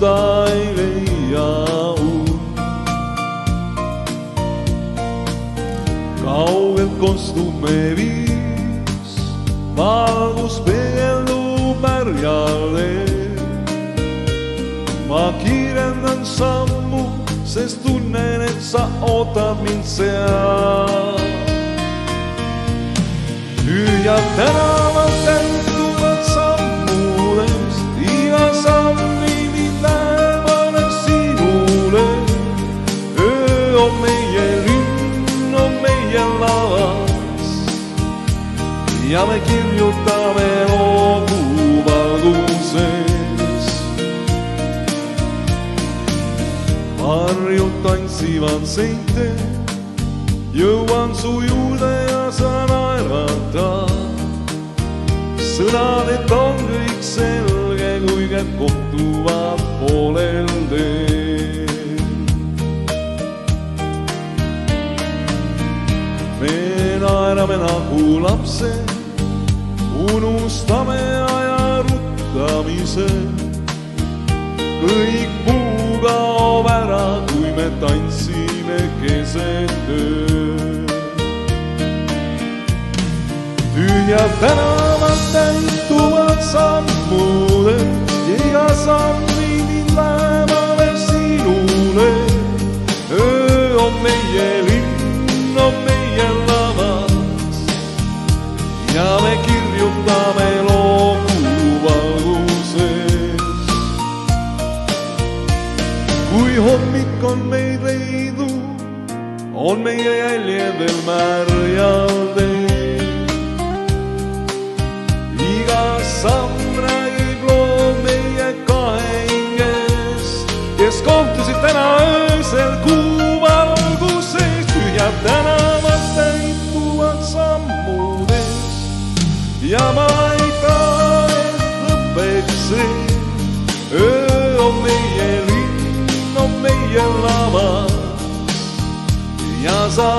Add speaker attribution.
Speaker 1: suuda ei leia uut. Kaugelt kostub me viis, valgus peegeldub märjale. Ma kiirendan sammu, sest tunnen, et sa ootad mind seal. Tühjad tänavad täituvad sammudest, iga samm viib mind lähemale sinule. Öö on meie linn, on meie lavas ja me kirjutame loogu valguses. Varjud tantsivad seinte, jõuan su juurde ja sa naeratad. Sõnad, et on kõik selge, kui käed kohtuvad poolel teel. Me naerame nagu lapsed, unustame aja ruttamise. Kõik muu kaob ära, kui me tantsime keset ööd. Tühjad tänavad täituvad sammudest, iga samm viib mind lähemale sinule. Öö on meie linn, on meie lavas ja me kirjutame loogu valguses. Kui hommik on meid leidnud, on meie jäljed veel märjal teel. Iga samm räägib loo meie kahe hingest, kes kohtusid täna öösel kuu valguses. Tühjad tänavad täituvad sammudest ja ma ei taha, et lõppeks see. Öö on meie linn, on meie lavas ja sa